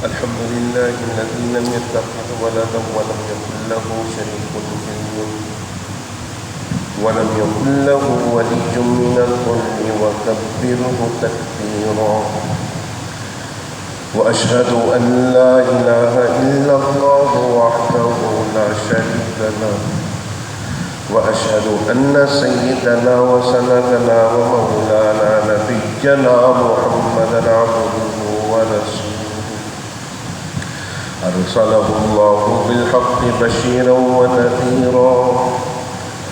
الحمد لله الذي لم يتخذ ولدا ولم يكن له شريك في الملك ولم يكن له ولي من الذل وكبره تكبيرا وأشهد أن لا إله إلا الله وحده لا شريك له وأشهد أن سيدنا وسندنا ومولانا نبينا محمدا عبده ورسوله أرسله الله بالحق بشيرا ونذيرا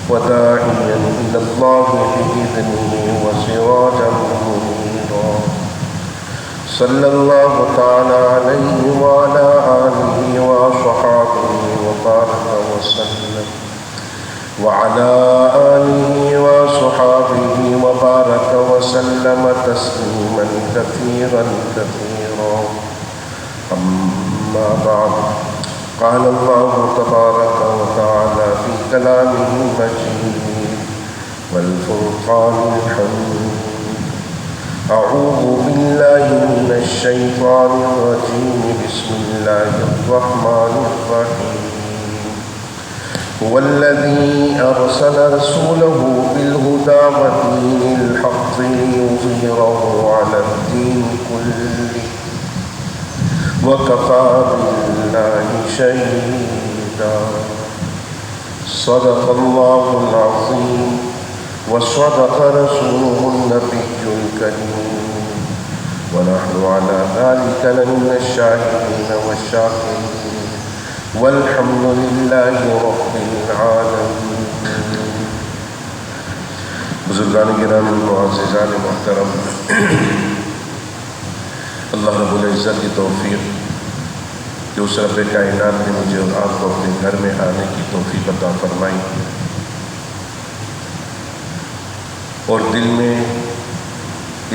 وداعيا إلى الله بإذنه وسراجا منيرا صلى الله تعالى عليه وعلى آله وصحبه وبارك وسلم وعلى آله وصحبه وبارك وسلم تسليما كثيرا كثيرا. أما بعد، قال الله تبارك وتعالى في كلامه المجيد والفرقان الحميد: أعوذ بالله من الشيطان الرجيم، بسم الله الرحمن الرحيم. هو الذي أرسل رسوله بالهدى ودين الحق ليظهره على الدين كله وكفى بالله شهيدا. صدق الله العظيم وصدق رسوله النبي الكريم، ونحن على ذلك لمن الشاهدين والشاكرين، والحمد لله رب العالمين. بزرگان گرامی، معززان محترم، اللہ رب العزت کی توفیق کہ اس رب کائنات نے مجھے اور آپ کو اپنے گھر میں آنے کی توفیق عطا فرمائی، اور دل میں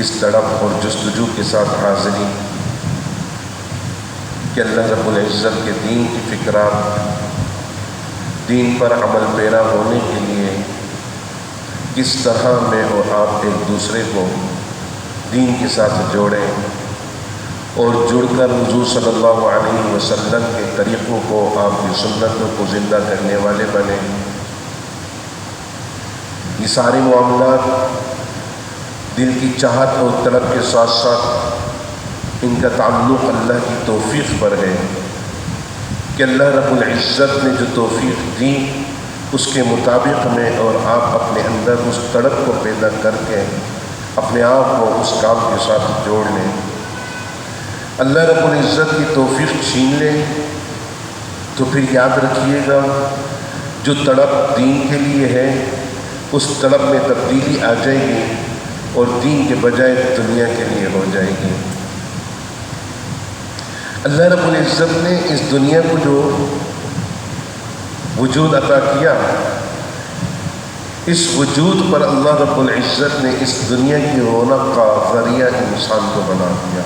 اس تڑپ اور جستجو کے ساتھ حاضری کہ اللہ رب العزت کے دین کی فکرات، دین پر عمل پیرا ہونے کے لیے کس طرح میں اور آپ ایک دوسرے کو دین کے ساتھ جوڑیں اور جڑ کر حضور صلی اللہ علیہ وسلم کے طریقوں کو، آپ کی سنتوں کو زندہ کرنے والے بنے. یہ سارے معاملات دل کی چاہت اور طلب کے ساتھ ساتھ ان کا تعلق اللہ کی توفیق پر ہے کہ اللہ رب العزت نے جو توفیق دی اس کے مطابق میں اور آپ اپنے اندر اس تڑپ کو پیدا کر کے اپنے آپ کو اس کام کے ساتھ جوڑ لیں. اللہ رب العزت کی توفیق چھین لے تو پھر یاد رکھیے گا جو تڑپ دین کے لیے ہے اس طلب میں تبدیلی آ جائے گی اور دین کے بجائے دنیا کے لیے ہو جائے گی. اللہ رب العزت نے اس دنیا کو جو وجود عطا کیا، اس وجود پر اللہ رب العزت نے اس دنیا کی رونق کا ذریعہ انسان کو بنا دیا،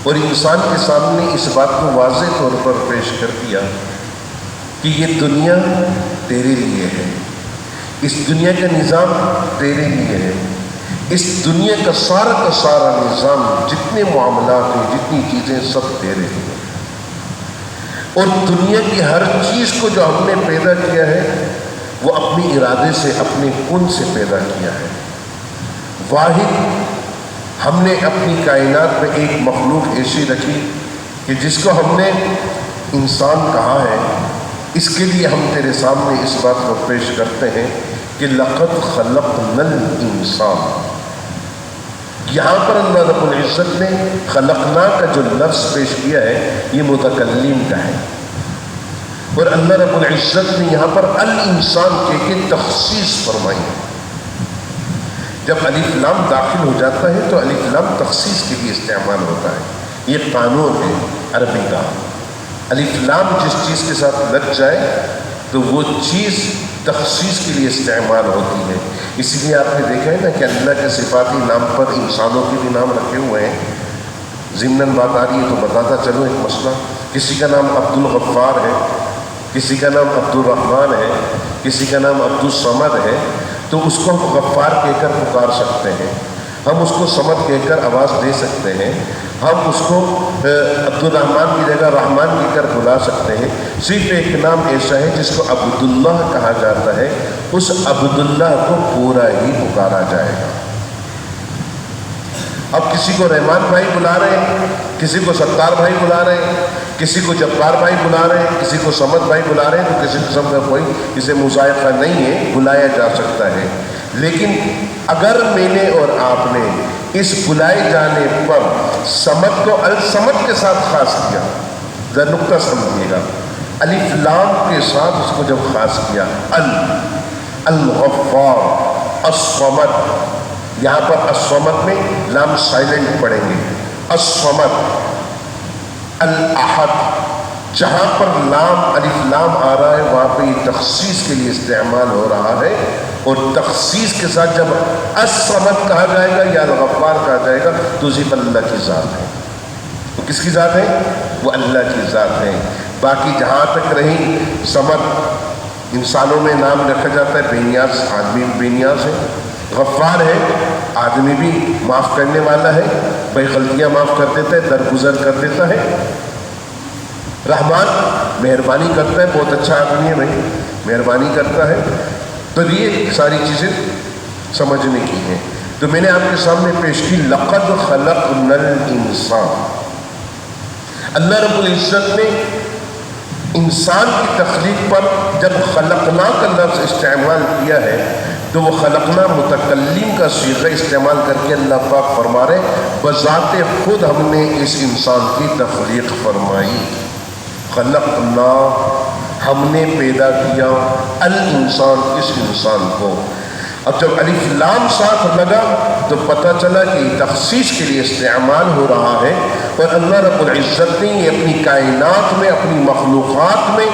اور انسان کے سامنے اس بات کو واضح طور پر پیش کر دیا کہ یہ دنیا تیرے لیے ہے، اس دنیا کا نظام تیرے لیے ہے، اس دنیا کا سارا نظام، جتنے معاملات ہیں، جتنی چیزیں، سب تیرے لیے. اور دنیا کی ہر چیز کو جو ہم نے پیدا کیا ہے وہ اپنے ارادے سے، اپنے کن سے پیدا کیا ہے. واحد ہم نے اپنی کائنات میں ایک مخلوق ایسی رکھی کہ جس کو ہم نے انسان کہا ہے. اس کے لیے ہم تیرے سامنے اس بات کو پیش کرتے ہیں کہ لقد خلقنا الانسان. یہاں پر اللہ رب العزت نے خلقنا کا جو لفظ پیش کیا ہے یہ متکلم کا ہے، اور اللہ رب العزت نے یہاں پر الانسان کے تخصیص فرمائی ہے. جب الف لام داخل ہو جاتا ہے تو الف لام تخصیص کے لیے استعمال ہوتا ہے. یہ قانون ہے عربی کا. الف لام جس چیز کے ساتھ لگ جائے تو وہ چیز تخصیص کے لیے استعمال ہوتی ہے. اسی لیے آپ نے دیکھا ہے نا کہ اللہ کے صفاتی نام پر انسانوں کے بھی نام رکھے ہوئے ہیں. ضمناً بات آ رہی ہے تو بتاتا چلو ایک مسئلہ. کسی کا نام عبد الغفار ہے، کسی کا نام عبد الرحمن ہے، کسی کا نام عبد الصمد ہے، تو اس کو ہم غفار کہہ کر پکار سکتے ہیں. ہم اس کو صمد کہہ کر آواز دے سکتے ہیں، ہم اس کو عبد الرحمن کی جگہ رحمان کہہ کر بلا سکتے ہیں۔ صرف ایک نام ایسا ہے جس کو عبداللہ کہا جاتا ہے، اس عبداللہ کو پورا ہی پکارا جائے گا۔ اب کسی کو رحمان بھائی بلا رہے ہیں، کسی کو ستار بھائی بلا رہے ہیں، کسی کو جبار بھائی بلا رہے ہیں، کسی کو صمد بھائی بلا رہے ہیں، تو کسی قسم کا کوئی اسے مذائقہ نہیں ہے، بلایا جا سکتا ہے۔ لیکن اگر میں نے اور آپ نے اس بلائے جانے پر صمد کو الصمد کے ساتھ خاص کیا، ذرا نقطہ سمجھیے گا، الف لام کے ساتھ اس کو جب خاص کیا، الغفار، الصمد، یہاں پر الصمد میں لام سائلنٹ پڑھیں گے، الصمد، الاحد، جہاں پر لام الف لام آ رہا ہے وہاں پہ یہ تخصیص کے لیے استعمال ہو رہا ہے، اور تخصیص کے ساتھ جب الصمد کہا جائے گا یا الغفار کہا جائے گا تو صرف اللہ کی ذات ہے۔ وہ کس کی ذات ہے؟ وہ اللہ کی ذات ہے۔ باقی جہاں تک رہی صمد، انسانوں میں نام رکھا جاتا ہے، بے نیاز، آدمی بے نیاز ہے، غفار ہے، آدمی بھی معاف کرنے والا ہے، بھائی غلطیاں معاف کر دیتا ہے، درگزر کر دیتا ہے، رحمان مہربانی کرتا ہے، بہت اچھا آدمی ہے بھائی، مہربانی کرتا ہے۔ تو یہ ساری چیزیں سمجھنے کی ہیں۔ تو میں نے آپ کے سامنے پیش کی لقد خلقنا الانسان، اللہ رب العزت نے انسان کی تخلیق پر جب خلقنا کا لفظ استعمال کیا ہے تو وہ خلقنا متکلم کا صیغہ استعمال کر کے اللہ پاک فرما رہے بذات خود ہم نے اس انسان کی تخلیق فرمائی، خلقنا، ہم نے پیدا کیا، الانسان، اس انسان کو۔ اب جب الف لام ساتھ لگا تو پتہ چلا کہ تخصیص کے لیے استعمال ہو رہا ہے، اور اللہ رب العزت نے یہ اپنی کائنات میں، اپنی مخلوقات میں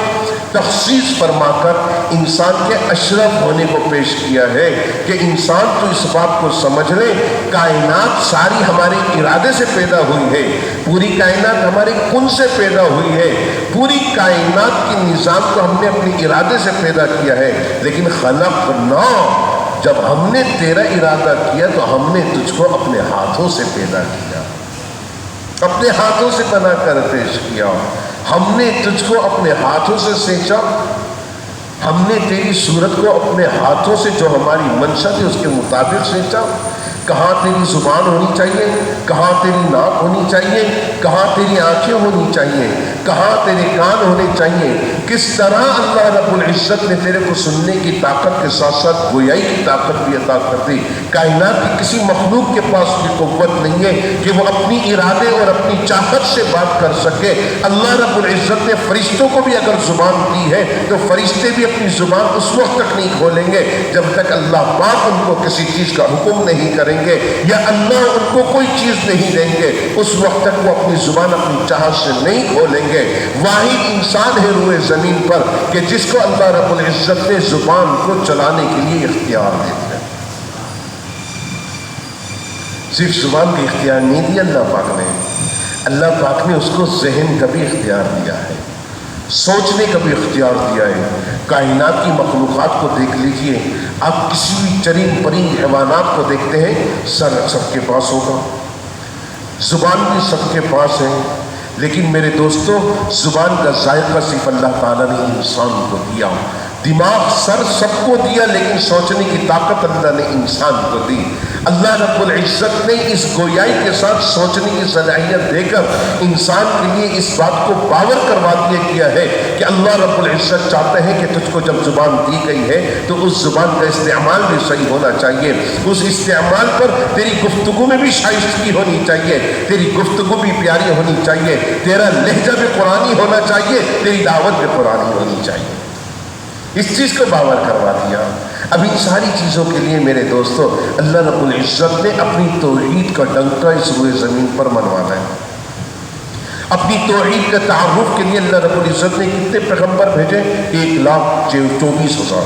تخصیص فرما کر انسان کے اشرف ہونے کو پیش کیا ہے کہ انسان تو اس بات کو سمجھ لے کائنات ساری ہمارے ارادے سے پیدا ہوئی ہے، پوری کائنات ہمارے کن سے پیدا ہوئی ہے، پوری کائنات کی نظام کو ہم نے اپنے ارادے سے پیدا کیا ہے، لیکن خلقنا، جب ہم نے تیرا ارادہ کیا تو ہم نے تجھ کو اپنے ہاتھوں سے پیدا کیا، اپنے ہاتھوں سے بنا کر پیش کیا، ہم نے تجھ کو اپنے ہاتھوں سے سینچا، ہم نے تیری صورت کو اپنے ہاتھوں سے جو ہماری منشا تھی اس کے مطابق سینچا، کہاں تیری زبان ہونی چاہیے، کہاں تیری ناک ہونی چاہیے، کہاں تیری آنکھیں ہونی چاہیے، کہاں تیرے کان ہونے چاہیے، کس طرح اللہ رب العزت نے تیرے کو سننے کی طاقت کے ساتھ ساتھ گویائی کی طاقت بھی عطا کر دی۔ کائنات کی کسی مخلوق کے پاس بھی قوت نہیں ہے کہ وہ اپنی ارادے اور اپنی چاہت سے بات کر سکے۔ اللہ رب العزت نے فرشتوں کو بھی اگر زبان دی ہے تو فرشتے بھی اپنی زبان اس وقت تک نہیں کھولیں گے جب تک اللہ پاک ان کو کسی چیز کا حکم نہیں کریں گے یا اللہ ان کو کوئی چیز نہیں دیں گے، اس وقت تک وہ اپنی زبان اپنی چاہت سے نہیں کھولیں گے۔ واحد انسان ہے روئے زمین پر کہ جس کو اللہ رب العزت نے زبان کو چلانے کے لیے اختیار دے دیا۔ صرف زبان کا اختیار نہیں دیا اللہ پاک نے اس کو ذہن کا بھی اختیار دیا ہے، سوچنے کا بھی اختیار دیا ہے۔ کائنات کی مخلوقات کو دیکھ لیجئے، آپ کسی بھی چرند پرند حیوانات کو دیکھتے ہیں، سر سب کے پاس ہوگا، زبان بھی سب کے پاس ہے، لیکن میرے دوستو زبان کا ذائقہ صرف اللہ تعالیٰ نے انسان کو دیا، دماغ سر سب کو دیا، لیکن سوچنے کی طاقت اللہ نے انسان کو دی۔ اللہ رب العزت نے اس گویائی کے ساتھ سوچنے کی صلاحیت دے کر انسان کے لیے اس بات کو باور کروا دیا کیا ہے کہ اللہ رب العزت چاہتے ہیں کہ تجھ کو جب زبان دی گئی ہے تو اس زبان کا استعمال بھی صحیح ہونا چاہیے، اس استعمال پر تیری گفتگو میں بھی شائستگی ہونی چاہیے، تیری گفتگو بھی پیاری ہونی چاہیے، تیرا لہجہ بھی قرآنی ہونا چاہیے، تیری دعوت بھی قرآنی ہونی چاہیے۔ اس چیز کو باور کروا دیا۔ اب ان ساری چیزوں کے لیے میرے دوستو اللہ رب العزت نے اپنی توحید کا ڈنکا اس روئے زمین پر منوانا ہے۔ اپنی توحید کے تعارف کے لیے اللہ رب العزت نے کتنے پیغمبر بھیجے؟ 1,24,000۔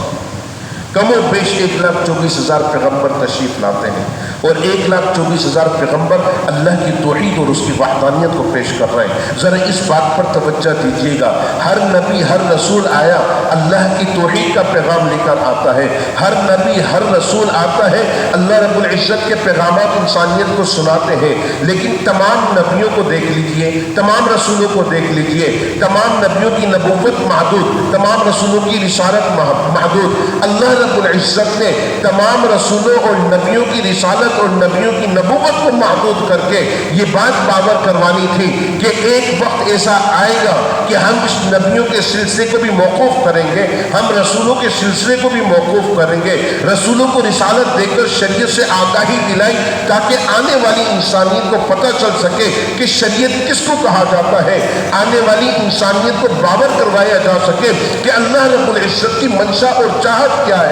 کم و بیش 1,24,000 پیغمبر تشریف لاتے ہیں، اور 1,24,000 پیغمبر اللہ کی توحید اور اس کی وحدانیت کو پیش کر رہے ہیں۔ ذرا اس بات پر توجہ دیجیے گا، ہر نبی ہر رسول آیا اللہ کی توحید کا پیغام لے کر آتا ہے، ہر نبی ہر رسول آتا ہے اللہ رب العزت کے پیغامات انسانیت کو سناتے ہیں، لیکن تمام نبیوں کو دیکھ لیجئے، تمام رسولوں کو دیکھ لیجئے، تمام نبیوں کی نبوت محدود، تمام رسولوں کی رسالت محدود۔ اللہ رب العزت نے تمام رسولوں اور نبیوں کی رسالت اور نبیوں کی نبوت کو محدود کر کے یہ بات باور کروانی تھی کہ ایک وقت ایسا آئے گا کہ ہم اس نبیوں کے سلسلے کو بھی موقوف کریں گے، ہم رسولوں کے سلسلے کو بھی موقوف کریں گے، رسولوں کو رسالت دے کر شریعت سے آگاہی دلائی تاکہ آنے والی انسانیت کو پتہ چل سکے کہ شریعت کس کو کہا جاتا ہے، آنے والی انسانیت کو باور کروایا جا سکے کہ اللہ رب العزت کی منشا اور چاہت کیا ہے۔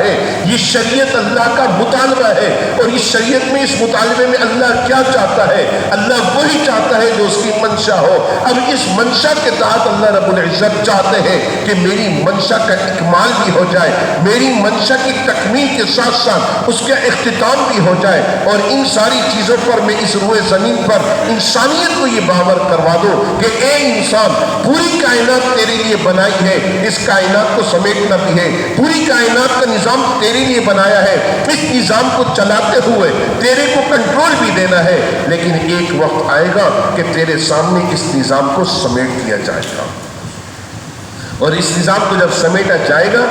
یہ شریعت اللہ کا مطالبہ ہے، اور اس شریعت میں اس مطالبے میں اللہ کیا چاہتا ہے؟ اللہ وہی چاہتا ہے جو اس کی منشا ہو۔ اب اس منشا کے تحت اللہ رب العزت چاہتے ہیں کہ میری منشا کا اکمال بھی ہو جائے، میری منشا کی تکمیل کے ساتھ ساتھ اس کا اختتام بھی ہو جائے، اور ان ساری چیزوں پر میں اس روئے زمین پر انسانیت کو یہ باور کروا دو کہ اے انسان، پوری کائنات تیرے لیے بنائی ہے، اس کائنات کو سمیٹنا بھی ہے، پوری کائنات کا نظام تیرے لیے بنایا ہے، اس نظام کو چلاتے ہوئے تیرے کو کنٹرول بھی دینا ہے، لیکن ایک وقت آئے گا کہ تیرے سامنے اس نظام کو سمیٹ دیا جائے گا، اور اس نظام کو جب سمیٹا جائے گا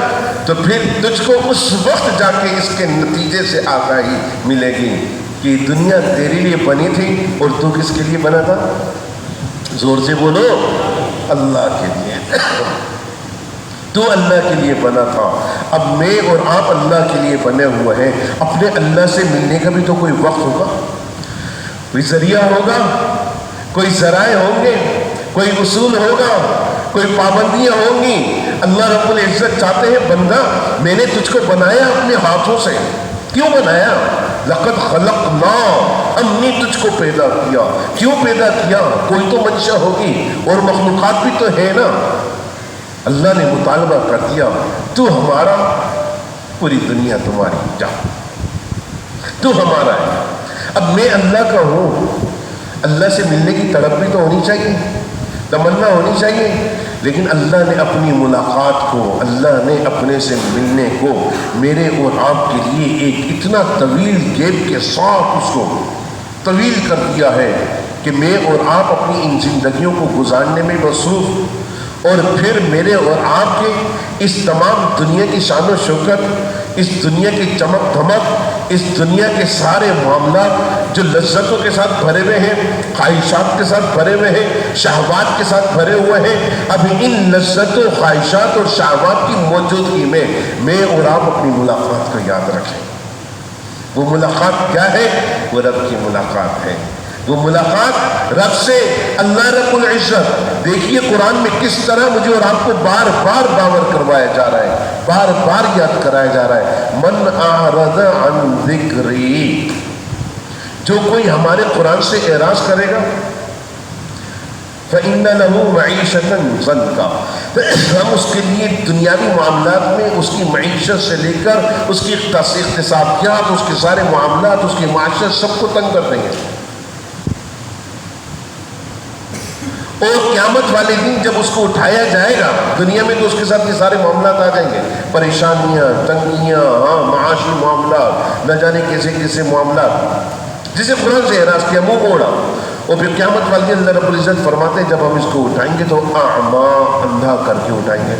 تو پھر تجھ کو اس وقت جا کے اس کے نتیجے سے آگاہی ملے گی کہ دنیا تیرے لیے بنی تھی اور تو کس کے لیے بنا تھا؟ زور سے بولو، اللہ کے لیے۔ تو اللہ کے لیے بنا تھا، اب میں اور آپ اللہ کے لیے بنے ہوئے ہیں۔ اپنے اللہ سے ملنے کا بھی تو کوئی وقت ہوگا، کوئی ذریعہ ہوگا، کوئی ذرائع ہوں گے، کوئی اصول ہوگا، کوئی پابندیاں ہوں گی۔ اللہ رب العزت چاہتے ہیں بندہ، میں نے تجھ کو بنایا اپنے ہاتھوں سے۔ کیوں بنایا؟ لقد خلقنا، ہم نے تجھ کو پیدا کیا۔ کیوں پیدا کیا؟ کوئی تو منشا ہوگی، اور مخلوقات بھی تو ہے نا۔ اللہ نے مطالبہ کر دیا، تو ہمارا، پوری دنیا تمہاری، جا تو ہمارا ہے۔ اب میں اللہ کا ہوں، اللہ سے ملنے کی طلب بھی تو ہونی چاہیے، تمنا ہونی چاہیے، لیکن اللہ نے اپنی ملاقات کو، اللہ نے اپنے سے ملنے کو میرے اور آپ کے لیے ایک اتنا طویل گیپ کے ساتھ اس کو طویل کر دیا ہے کہ میں اور آپ اپنی ان زندگیوں کو گزارنے میں مصروف، اور پھر میرے اور آپ کے اس تمام دنیا کی شان و شوکت، اس دنیا کی چمک دھمک، اس دنیا کے سارے معاملات جو لذتوں کے ساتھ بھرے ہوئے ہیں، خواہشات کے ساتھ بھرے ہوئے ہیں، شہوات کے ساتھ بھرے ہوئے ہیں، اب ان لذتوں، خواہشات اور شہوات کی موجودگی میں اور آپ اپنی ملاقات کو یاد رکھیں۔ وہ ملاقات کیا ہے؟ وہ رب کی ملاقات ہے، وہ ملاقات رب سے، اللہ رب العزت۔ دیکھیے قرآن میں کس طرح مجھے اور آپ کو بار بار باور کروایا جا رہا ہے، بار بار یاد کرایا جا رہا ہے۔ من اعرض عن ذکری، جو کوئی ہمارے قرآن سے اعراض کرے گا، فَإِنَّ لَهُ مَعِيشَةً ضَنْكَ، ہم اس کے لیے دنیاوی معاملات میں اس کی معیشت سے لے کر اس کی اقتصادیات، اس کے سارے معاملات، اس کی معاشرت سب کو تنگ کر دیں گے۔ اور قیامت والے دن جب اس کو اٹھایا جائے گا، دنیا میں تو اس کے ساتھ یہ سارے معاملات آ جائیں گے، پریشانیاں، تنگیاں، معاشی معاملات، نہ جانے کیسے کیسے معاملات، جسے قرآن سے اعراض کیا، منہ موڑا۔ اور پھر قیامت والے دن اللہ رب العزت فرماتے ہیں جب ہم اس کو اٹھائیں گے تو اعما، اندھا کر کے اٹھائیں گے۔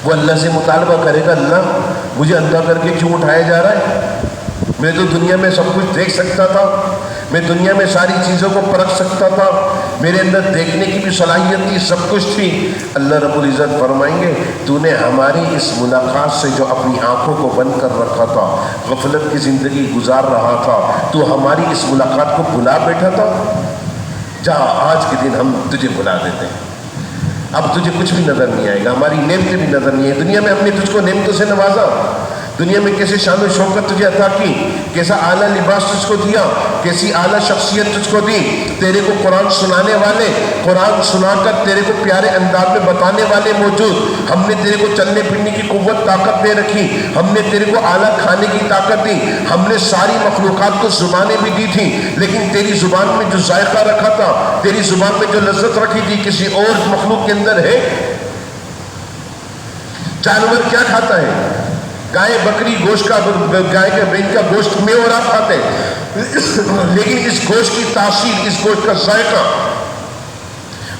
وہ اللہ سے مطالبہ کرے گا، اللہ مجھے اندھا کر کے کیوں اٹھایا جا رہا ہے؟ میں تو دنیا میں سب کچھ دیکھ سکتا تھا، میں دنیا میں ساری چیزوں کو پرکھ سکتا تھا، میرے اندر دیکھنے کی بھی صلاحیت تھی، سب کچھ تھی۔ اللہ رب العزت فرمائیں گے تو نے ہماری اس ملاقات سے جو اپنی آنکھوں کو بند کر رکھا تھا، غفلت کی زندگی گزار رہا تھا، تو ہماری اس ملاقات کو بھلا بیٹھا تھا، جا آج کے دن ہم تجھے بلا دیتے ہیں، اب تجھے کچھ بھی نظر نہیں آئے گا، ہماری نعمتیں بھی نظر نہیں آئے۔ دنیا میں ہم نے تجھ کو نعمتوں سے نوازا، دنیا میں کیسے شان و شوکت تجھے عطا کی، کیسا اعلیٰ لباس تجھ کو دیا، کیسی اعلیٰ شخصیت تجھ کو دی. تیرے کو قرآن سنانے والے، قرآن سنا کر تیرے کو پیارے انداز میں بتانے والے موجود. ہم نے تیرے کو چلنے پھرنے کی قوت طاقت دے رکھی، ہم نے تیرے کو اعلیٰ کھانے کی طاقت دی. ہم نے ساری مخلوقات کو زبانیں بھی دی تھی، لیکن تیری زبان میں جو ذائقہ رکھا تھا، تیری زبان میں جو لذت رکھی تھی، کسی اور مخلوق کے اندر ہے. جانور کیا کھاتا ہے؟ گائے بکری گوشت کا، گائے کے برین کا گوشت میں اور آپ کھاتے ہیں، لیکن اس گوشت کی تاثیر، اس گوشت کا ذائقہ،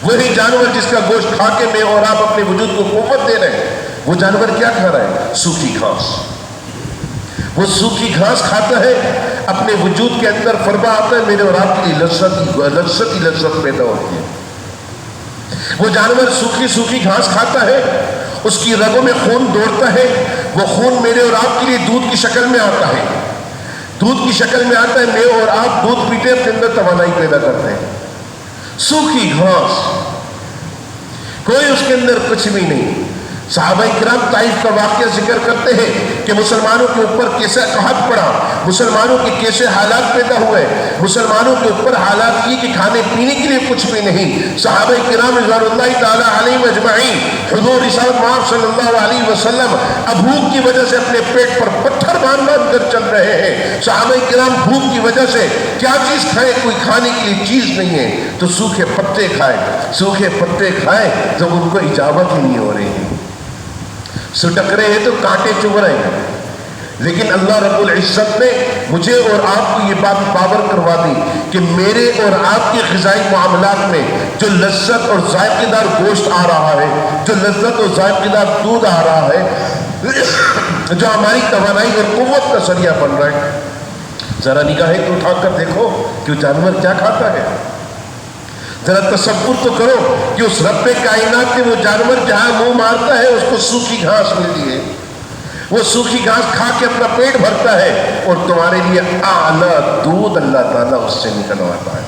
وہی جانور جس کا گوشت کھا کے میں اور آپ اپنے وجود کو قوت دے رہے ہیں، وہ جانور کیا کھا رہا ہے؟ سوکھی گھاس. وہ سوکھی گھاس کھاتا ہے، اپنے وجود کے اندر فرما آتا ہے، میرے اور آپ کے لیے لذت پیدا ہوتی ہے. وہ جانور سوکھی گھاس کھاتا ہے، اس کی رگوں میں خون دوڑتا ہے، وہ خون میرے اور آپ کے لیے دودھ کی شکل میں آتا ہے. دودھ کی شکل میں آتا ہے، میں اور آپ دودھ پیتے اپنے اندر توانائی پیدا کرتے ہیں. سوکھی گھاس، کوئی اس کے اندر کچھ بھی نہیں. صحابہ کرام طائف کا واقعہ ذکر کرتے ہیں کہ مسلمانوں کے اوپر کیسے قحط پڑا، مسلمانوں کے کیسے حالات پیدا ہوئے. مسلمانوں کے اوپر حالات یہ کہ کھانے پینے کے لیے کچھ بھی نہیں. صحابہ کرام رضوان اللہ تعالی علیہم اجمعین حضور رسالت مآب صلی اللہ علیہ وسلم بھوک کی وجہ سے اپنے پیٹ پر پتھر باندھ کر چل رہے ہیں. صحابہ کرام بھوک کی وجہ سے کیا چیز کھائے؟ کوئی کھانے کے لیے چیز نہیں ہے، تو سوکھے پتے کھائے. سوکھے پتے کھائے تو ان کو اجابت ہی نہیں ہو رہی ہے، سٹک رہے ہیں تو کانٹے چبھ رہے ہیں. لیکن اللہ رب العزت نے مجھے اور آپ کو یہ بات باور کروا دی کہ میرے اور آپ کے غذائی معاملات میں جو لذت اور ذائقہ دار گوشت آ رہا ہے، جو لذت اور ذائقہ دار دودھ آ رہا ہے، جو ہماری توانائی اور قوت کا ذریعہ بن رہا ہے، ذرا نگاہیں تو اٹھا کر دیکھو کہ وہ جانور کیا کھاتا ہے. ذرا تصور تو کرو کہ اس رب کائنات کے وہ جانور جہاں منہ مارتا ہے اس کو سوکھی گھاس ملتی ہے، وہ سوکھی گھاس کھا کے اپنا پیٹ بھرتا ہے، اور تمہارے لیے اعلیٰ دودھ اللہ تعالیٰ اس سے نکلواتا ہے.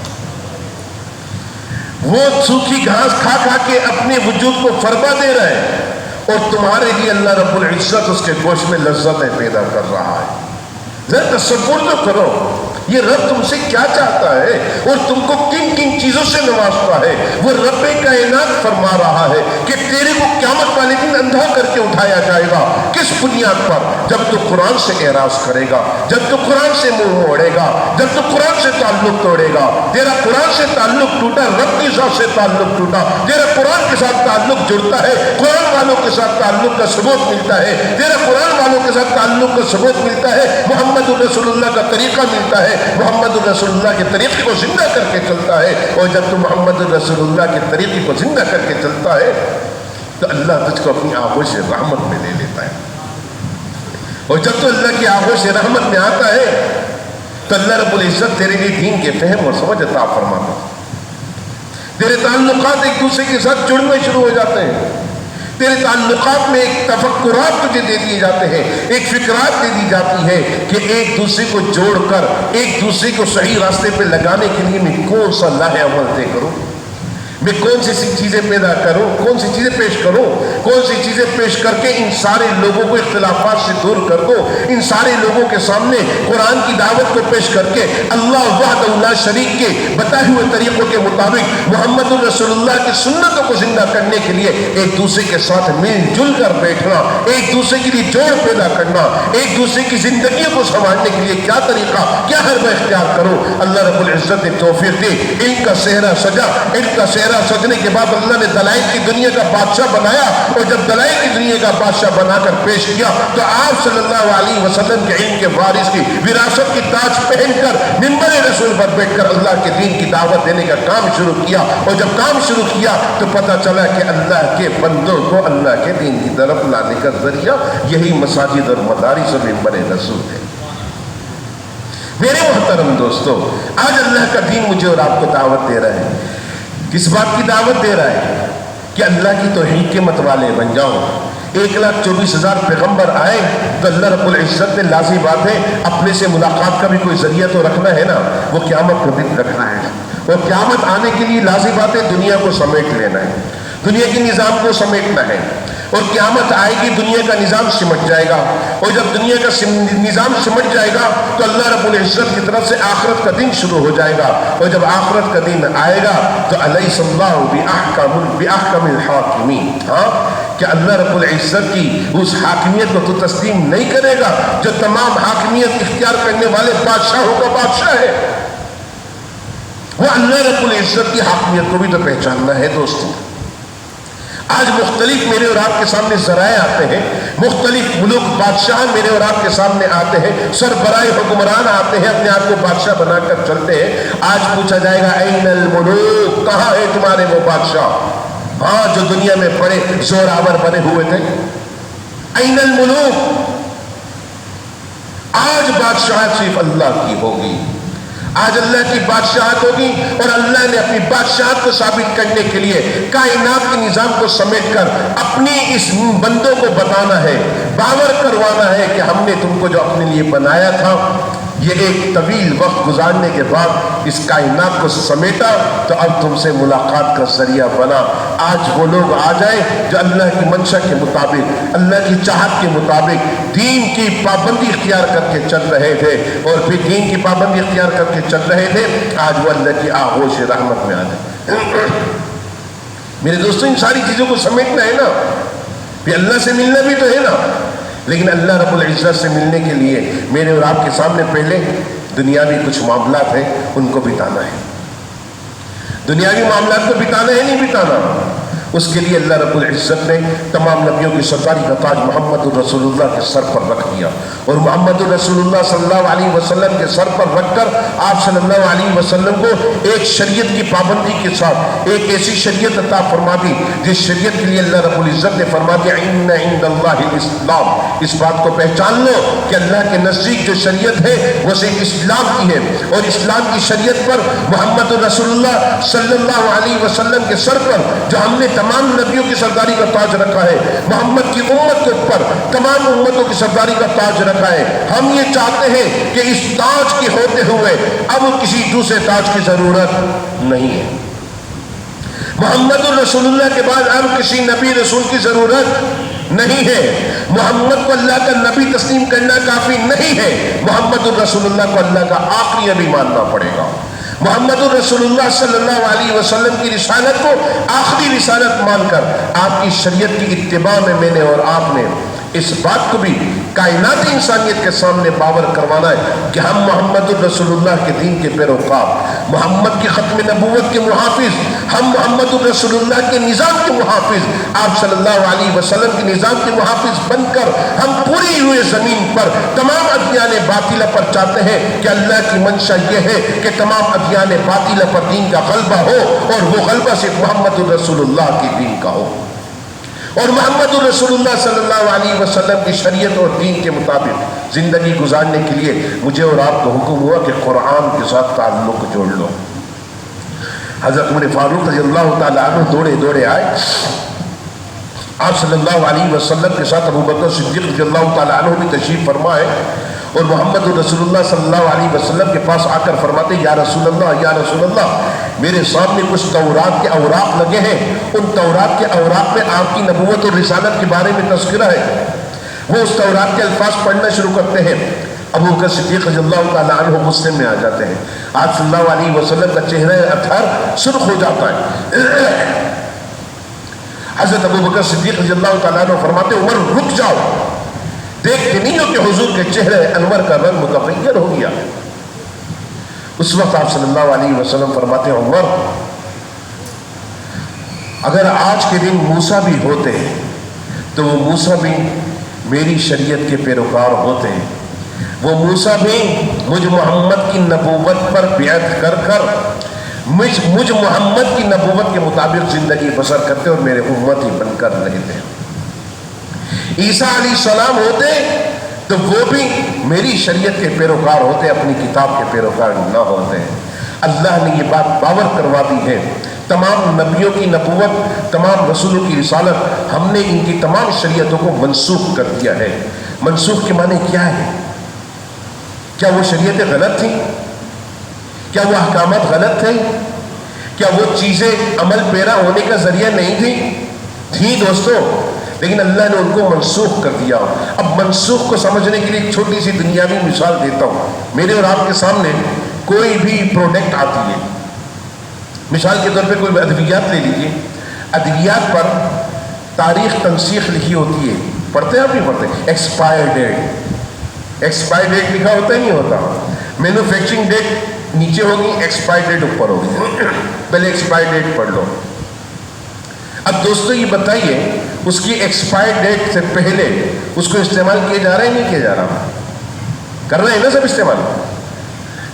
وہ سوکھی گھاس کھا کھا کے اپنے وجود کو فرما دے رہا ہے، اور تمہارے لیے اللہ رب العزت اس کے گوشت میں لذتیں پیدا کر رہا ہے. ذرا تصور تو کرو یہ رب تم سے کیا چاہتا ہے اور تم کو کن کن چیزوں سے نوازتا ہے. وہ رب کائنات فرما رہا ہے کہ تیرے کو قیامت والے دن اندھا کر کے اٹھایا جائے گا. کس بنیاد پر؟ جب تو قرآن سے اعراض کرے گا، جب تو قرآن سے منہ موڑے گا، جب تو قرآن سے تعلق توڑے گا. تیرا قرآن سے تعلق ٹوٹا، رب کی ذات سے تعلق ٹوٹا. تیرا قرآن کے ساتھ تعلق جڑتا ہے، قرآن والوں کے ساتھ تعلق کا ثبوت ملتا ہے. تیرا قرآن والوں کے ساتھ تعلق کا ثبوت ملتا ہے، محمد الرسول اللہ کا طریقہ ملتا ہے، محمد الرسول اللہ کے طریقے کو زندہ کر کے چلتا ہے. اور جب تو محمد الرسول اللہ کے طریقے کو زندہ کر کے چلتا ہے تو اللہ تجھ کو اپنی آغوش رحمت میں لے لیتا ہے. اور جب تو اللہ کی آغوش رحمت میں آتا ہے تو اللہ رب العزت تیرے لیے دین کے فہم اور سمجھ عطا فرماتا ہے. تیرے تعلقات ایک دوسرے کے ساتھ جڑنے شروع ہو جاتے ہیں. تیرے تعلقات میں ایک تفکرات تجھے دے دیے جاتے ہیں، ایک فکرات دے دی جاتی ہے کہ ایک دوسرے کو جوڑ کر ایک دوسرے کو صحیح راستے پہ لگانے کے لیے میں کون سا لاہ عمل طے کروں، میں کون سی چیزیں پیدا کروں، کون سی چیزیں پیش کروں، کون سی چیزیں پیش کر کے ان سارے لوگوں کو اختلافات سے دور کر دو. ان سارے لوگوں کے سامنے قرآن کی دعوت کو پیش کر کے اللہ وحدہ لا شریک کے بتائے ہوئے طریقوں کے مطابق محمد الرسول اللہ کی سنتوں کو زندہ کرنے کے لیے ایک دوسرے کے ساتھ مل جل کر بیٹھنا، ایک دوسرے کے لیے جوڑ پیدا کرنا، ایک دوسرے کی زندگیوں کو سنبھالنے کے لیے کیا طریقہ، کیا حربہ اختیار کرو. اللہ رب العزت نے توفیق دی. علم کا صحرا سجا. علم کا صحرا سجنے کے بعد اللہ نے دلائل کی دنیا کا بادشاہ بنایا، اور جب دلائل کی دنیا کا بادشاہ بنا کر پیش کیا تو آپ صلی اللہ علیہ وسلم کے علم کے وارث کی وراثت کی تاج پہن کر منبر رسول پر بیٹھ کر اللہ کے دین کی دعوت دینے کا کام شروع کیا. اور جب کام شروع کیا تو پتہ چلا کہ اللہ کے بندوں کو اللہ کے دین کی طرف لانے کا ذریعہ یہی مساجد اور مدارس اور منبر رسول ہے. میرے محترم دوستو، آج اللہ کا دین مجھے اور آپ کو دعوت دے رہا ہے. کس بات کی دعوت دے رہا ہے؟ کہ اللہ کی توحید کے متوالے بن جاؤ. 1,24,000 پیغمبر آئے تو اللہ رب العزت نے لازمی بات ہے اپنے سے ملاقات کا بھی کوئی ذریعہ تو رکھنا ہے نا. وہ قیامت کو دن رکھنا ہے، اور قیامت آنے کے لیے لازمی بات ہے دنیا کو سمیٹ لینا ہے، دنیا کے نظام کو سمیٹنا ہے. اور قیامت آئے گی، دنیا کا نظام سمٹ جائے گا، اور جب دنیا کا نظام سمٹ جائے گا تو اللہ رب العزت کی طرف سے آخرت کا دن شروع ہو جائے گا، اور جب آخرت کا دن آئے گا تو الیس اللہ بأحکم الحاکمین، ہاں کہ اللہ رب العزت کی اس حاکمیت کو تو تسلیم نہیں کرے گا جو تمام حاکمیت اختیار کرنے والے بادشاہوں کا بادشاہ ہے؟ وہ اللہ رب العزت کی حاکمیت کو بھی تو پہچاننا ہے دوستو۔ آج مختلف میرے اور آپ کے سامنے ذرائع آتے ہیں، مختلف ملوک بادشاہ میرے اور آپ کے سامنے آتے ہیں، سربراہ حکمران آتے ہیں، اپنے آپ کو بادشاہ بنا کر چلتے ہیں۔ آج پوچھا جائے گا این الملوک، کہاں ہے تمہارے وہ بادشاہ، ہاں جو دنیا میں بڑے زوراور بنے ہوئے تھے؟ این الملوک؟ آج بادشاہت صرف اللہ کی ہوگی، آج اللہ کی بادشاہت ہوگی، اور اللہ نے اپنی بادشاہت کو ثابت کرنے کے لیے کائنات کے نظام کو سمیٹ کر اپنی اس بندوں کو بتانا ہے، باور کروانا ہے کہ ہم نے تم کو جو اپنے لیے بنایا تھا، یہ ایک طویل وقت گزارنے کے بعد اس کائنات کو سمیٹا تو اب تم سے ملاقات کا ذریعہ بنا۔ آج وہ لوگ آ جائیں جو اللہ کی منشا کے مطابق، اللہ کی چاہت کے مطابق دین کی پابندی اختیار کر کے چل رہے تھے، اور پھر دین کی پابندی اختیار کر کے چل رہے تھے، آج وہ اللہ کی آغوش رحمت میں آ جائیں۔ میرے دوستوں، ان ساری چیزوں کو سمیٹنا ہے نا، پھر اللہ سے ملنا بھی تو ہے نا، لیکن اللہ رب العزت سے ملنے کے لیے میرے اور آپ کے سامنے پہلے دنیاوی کچھ معاملات ہیں، ان کو بتانا ہے۔ دنیاوی معاملات کو بتانا ہے، نہیں بتانا؟ اس کے لیے اللہ رب العزت نے تمام نبیوں کی سرداری کا تاج محمد الرسول اللہ کے سر پر رکھ دیا، اور محمد الرسول اللہ صلی اللہ علیہ وسلم کے سر پر رکھ کر آپ صلی اللہ علیہ وسلم کو ایک شریعت کی پابندی کے ساتھ ایک ایسی شریعت عطا فرما دی جس شریعت کے لیے اللہ رب العزت نے فرما دیا ان عند اللہ الاسلام۔ اس بات کو پہچان لو کہ اللہ کے نزدیک جو شریعت ہے وہ صرف اسلام کی ہے، اور اسلام کی شریعت پر محمد الرسول اللہ صلی اللہ علیہ وسلم کے سر پر جو ہم نے تمام نبیوں کی سرداری کا تاج رکھا ہے، محمد کی امت کے اوپر تمام امتوں کی سرداری کا تاج رکھا ہے، ہم یہ چاہتے ہیں کہ اس تاج کے ہوتے ہوئے اب کسی دوسرے تاج کی ضرورت نہیں ہے۔ محمد الرسول اللہ کے بعد اب کسی نبی رسول کی ضرورت نہیں ہے۔ محمد کو اللہ کا نبی تسلیم کرنا کافی نہیں ہے، محمد الرسول اللہ کو اللہ کا آخری نبی ماننا پڑے گا۔ محمد الرسول اللہ صلی اللہ علیہ وسلم کی رسالت کو آخری رسالت مان کر آپ کی شریعت کی اتباع میں میں نے اور آپ نے اس بات کو بھی کائناتی انسانیت کے سامنے باور کروانا ہے کہ ہم محمد الرسول اللہ کے دین کے پیروکار، محمد کی ختم نبوت کے محافظ، ہم محمد الرسول اللہ کے نظام کے محافظ، آپ صلی اللہ علیہ وسلم کے نظام کے محافظ بن کر ہم پوری ہوئے زمین پر تمام ادیان باطلہ پر چاہتے ہیں کہ اللہ کی منشا یہ ہے کہ تمام ادیان باطلہ پر دین کا غلبہ ہو، اور وہ غلبہ صرف محمد الرسول اللہ کی دین کا ہو، اور محمد الرسول اللہ صلی اللہ علیہ وسلم کی شریعت اور دین کے مطابق زندگی گزارنے کے لیے مجھے اور آپ کو حکم ہوا کہ قرآن کے ساتھ تعلق جوڑ لو۔ حضرت عمر فاروق رضی اللہ تعالیٰ عنہ دوڑے دوڑے آئے، آپ صلی اللہ علیہ وسلم کے ساتھ ابو بکر صدیق رضی اللہ تعالیٰ عنہ بھی تشریف فرما ہے، اور محمد الرسول اللہ صلی اللہ علیہ وسلم کے پاس آ کر فرماتے یا رسول اللہ میرے سامنے کچھ تورات کے اوراق لگے ہیں، ان تورات کے اوراق میں آپ کی نبوت اور رسالت کے بارے میں تذکرہ ہے۔ وہ اس تورات کے الفاظ پڑھنا شروع کرتے ہیں، ابو بکر صدیق رضی اللہ تعالیٰ عنہ مسلم میں آ جاتے ہیں، آپ صلی اللہ علیہ وسلم کا چہرہ اطہر سرخ ہو جاتا ہے۔ حضرت ابو بکر صدیق رضی اللہ تعالیٰ عنہ فرماتے عمر رک جاؤ، دیکھتے نہیں ہو کہ حضور کے چہرے انور کا رنگ متغیر ہو گیا۔ اس وقت آپ صلی اللہ علیہ وسلم فرماتے ہیں عمر، اگر آج کے دن موسیٰ بھی ہوتے ہیں تو وہ موسیٰ بھی میری شریعت کے پیروکار ہوتے ہیں، وہ موسیٰ بھی مجھ محمد کی نبوت پر بیعت کر کر مجھ محمد کی نبوت کے مطابق زندگی بسر کرتے اور میرے امت ہی بن کر رہتے۔ عیسیٰ علیہ السلام ہوتے تو وہ بھی میری شریعت کے پیروکار ہوتے، اپنی کتاب کے پیروکار نہ ہوتے۔ اللہ نے یہ بات باور کروا دی ہے، تمام نبیوں کی نبوت، تمام رسولوں کی رسالت، ہم نے ان کی تمام شریعتوں کو منسوخ کر دیا ہے۔ منسوخ کے معنی کیا ہے؟ کیا وہ شریعتیں غلط تھیں؟ کیا وہ احکامات غلط تھے؟ کیا وہ چیزیں عمل پیرا ہونے کا ذریعہ نہیں تھیں؟ تھیں دوستو، لیکن اللہ نے ان کو منسوخ کر دیا. اب منسوخ کو سمجھنے کے لیے ایک چھوٹی سی دنیاوی مثال دیتا ہوں. میرے اور آپ کے سامنے کوئی بھی پروڈکٹ آتی ہے، مثال کے طور پہ کوئی ادویات لے لیجیے. ادویات پر تاریخ تنسیخ لکھی ہوتی ہے، پڑھتے ہیں آپ نہیں پڑھتے؟ ایکسپائر ڈیٹ، ایکسپائر ڈیٹ لکھا ہوتا ہے نہیں ہوتا؟ مینوفیکچرنگ ڈیٹ نیچے ہوگی، ایکسپائر ڈیٹ اوپر ہوگی. پہلے ایکسپائر ڈیٹ پڑھ لو. اب دوستو یہ بتائیے اس کی ایکسپائر ڈیٹ سے پہلے اس کو استعمال کیا جا رہا ہے نہیں کیا جا رہا؟ کر رہے ہیں نا سب استعمال.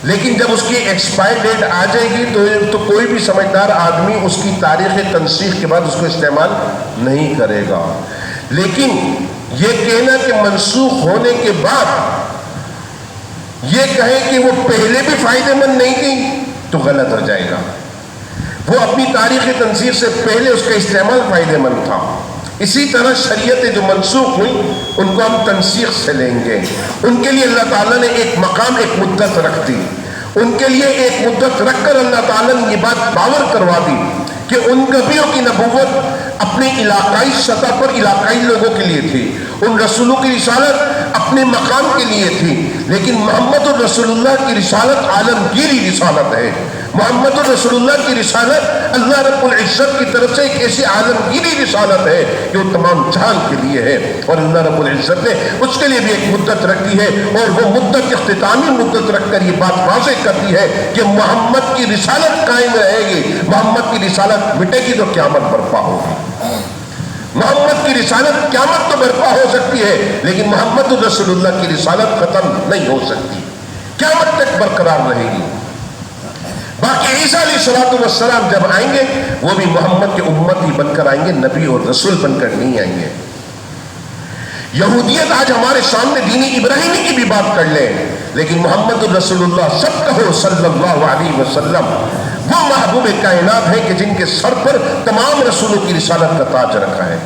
لیکن جب اس کی ایکسپائر ڈیٹ آ جائے گی تو کوئی بھی سمجھدار آدمی اس کی تاریخ تنسیخ کے بعد اس کو استعمال نہیں کرے گا. لیکن یہ کہنا کہ منسوخ ہونے کے بعد یہ کہیں کہ وہ پہلے بھی فائدہ مند نہیں تھی تو غلط ہو جائے گا. وہ اپنی تاریخ تنسیخ سے پہلے اس کا استعمال فائدہ مند تھا. اسی طرح شریعتیں جو منسوخ ہوئی ان کو ہم تنسیخ سے لیں گے. ان کے لیے اللہ تعالیٰ نے ایک مقام، ایک مدت رکھ دی. ان کے لیے ایک مدت رکھ کر اللہ تعالیٰ نے یہ بات باور کروا دی کہ ان نبیوں کی نبوت اپنے علاقائی سطح پر علاقائی لوگوں کے لیے تھی. ان رسولوں کی رسالت اپنے مقام کے لیے تھی. لیکن محمد الرسول اللہ کی رسالت عالمگیری رسالت ہے. محمد الرسول اللہ کی رسالت اللہ رب العزت کی طرف سے ایک ایسی عالمگیری رسالت ہے کہ وہ تمام جہان کے لیے ہے. اور اللہ رب العزت نے اس کے لیے بھی ایک مدت رکھ دی ہے، اور وہ مدت اختتامی مدت رکھ کر یہ بات واضح کرتی ہے کہ محمد کی رسالت قائم رہے گی. محمد کی رسالت مٹے گی تو قیامت برپا ہوگی. محمد کی رسالت قیامت تو برپا ہو سکتی ہے لیکن محمد الرسول اللہ کی رسالت ختم نہیں ہو سکتی، قیامت تک برقرار رہے گی. باقی عیسیٰ علیہ السلام جب آئیں گے وہ بھی محمد کے امتی بن کر آئیں گے، نبی اور رسول بن کر نہیں آئیں گے. یہودیت آج ہمارے سامنے دین ابراہیمی کی بھی بات کر لیں، لیکن محمد الرسول اللہ سب کہو صلی اللہ علیہ وسلم وہ محبوب کائنات ہیں کہ جن کے سر پر تمام رسولوں کی رسالت کا تاج رکھا ہے.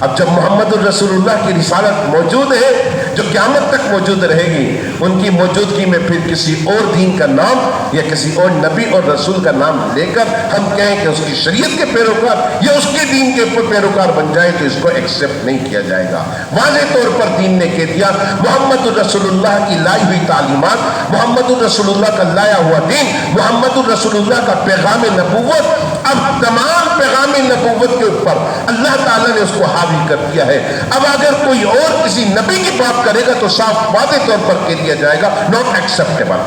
اب جب محمد الرسول اللہ کی رسالت موجود ہے جو قیامت تک موجود رہے گی، ان کی موجودگی میں پھر کسی اور دین کا نام یا کسی اور نبی اور رسول کا نام لے کر ہم کہیں کہ اس کی شریعت کے پیروکار یا اس کے دین کے پیروکار بن جائے تو اس کو ایکسیپٹ نہیں کیا جائے گا. واضح طور پر دین نے کہہ دیا محمد الرسول اللہ کی لائی ہوئی تعلیمات، محمد الرسول اللہ کا لایا ہوا دین، محمد الرسول اللہ کا پیغام نبوت، اب تمام پیغام نبوت کے اوپر اللہ تعالیٰ نے اس کو حاوی کر دیا ہے. اب اگر کوئی اور کسی نبی کی بات کرے گا تو صاف واضح طور پر کہہ دیا جائے گا ناٹ ایکسیپٹیبل،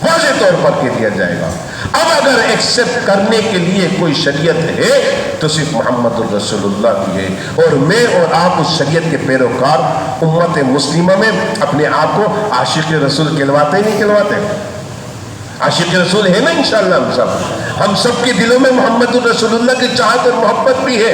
واضح طور پر کہہ دیا جائے گا. اب اگر ایکسیپٹ کرنے کے لیے کوئی شریعت ہے تو صرف محمد الرسول اللہ کی ہے، اور میں اور آپ اس شریعت کے پیروکار امت مسلمہ میں اپنے آپ کو عاشق رسول کہلواتے نہیں کہلواتے؟ عاشق رسول ہے نا انشاءاللہ. ہم سب کے دلوں میں محمد الرسول اللہ کی چاہت اور محبت بھی ہے،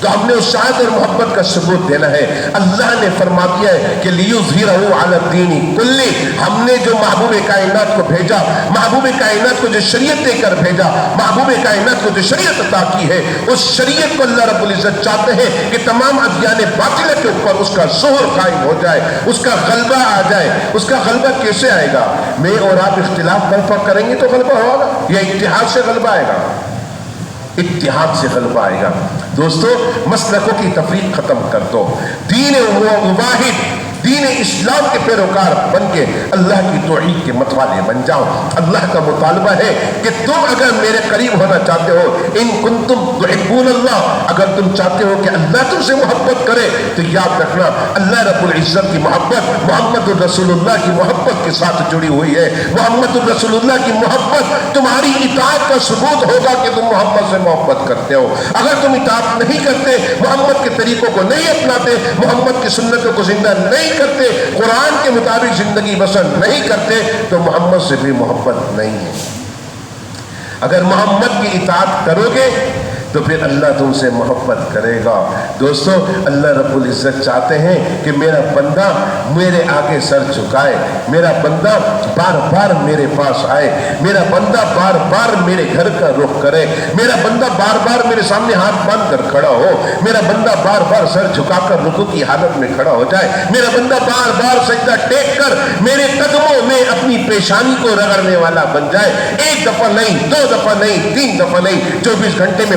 تو ہم نے اس چاہت اور محبت کا ثبوت دینا ہے. اللہ نے فرما دیا ہے کہ لیظہرہ علی الدین کلہ، ہم نے جو محبوب کائنات کو بھیجا، محبوب کائنات کو جو شریعت دے کر بھیجا، محبوب کائنات کو جو شریعت عطا کی ہے، اس شریعت کو اللہ رب العزت چاہتے ہیں کہ تمام ادیان باطلہ کے اوپر اس کا ظہور قائم ہو جائے، اس کا غلبہ آ جائے. اس کا غلبہ کیسے آئے گا؟ میں اور آپ اختلاف برپا کریں گے تو غلبہ ہوگا، یا اتحاد سے غلبہ آئے گا؟ اتحاد سے غلبہ آئے گا. دوستو مسلکوں کی تفریق ختم کر دو، دین واحد دین اسلام کے پیروکار بن کے اللہ کی توحید کے متوالے بن جاؤ. اللہ کا مطالبہ ہے کہ تم اگر میرے قریب ہونا چاہتے ہو، ان کنتم تحبون اللہ، اگر تم چاہتے ہو کہ اللہ تم سے محبت کرے تو یاد رکھنا اللہ رب العزت کی محبت محمد الرسول اللہ کی محبت کے ساتھ جڑی ہوئی ہے. محمد الرسول اللہ کی محبت تمہاری اطاعت کا ثبوت ہوگا کہ تم محمد سے محبت کرتے ہو. اگر تم اطاعت نہیں کرتے، محمد کے طریقوں کو نہیں اپناتے، محمد کی سنتوں کو زندہ نہیں کرتے، قرآن کے مطابق زندگی بسر نہیں کرتے، تو محمد سے بھی محبت نہیں ہے. اگر محمد کی اطاعت کرو گے تو پھر اللہ تم سے محبت کرے گا. دوستو اللہ رب العزت چاہتے ہیں کہ میرا بندہ میرے آگے سر جھکائے، میرا بندہ بار بار میرے پاس آئے، میرا بندہ بار بار میرے گھر کا رخ کرے، میرا بندہ بار بار میرے سامنے ہاتھ باندھ کر کھڑا ہو، میرا بندہ بار بار سر جھکا کر رکوع کی حالت میں کھڑا ہو جائے، میرا بندہ بار بار سجدہ ٹیک کر میرے قدموں میں اپنی پیشانی کو رگڑنے والا بن جائے. ایک دفعہ نہیں، دو دفعہ نہیں، تین دفعہ نہیں، 24 گھنٹے میں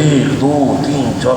1, 2, 3, 4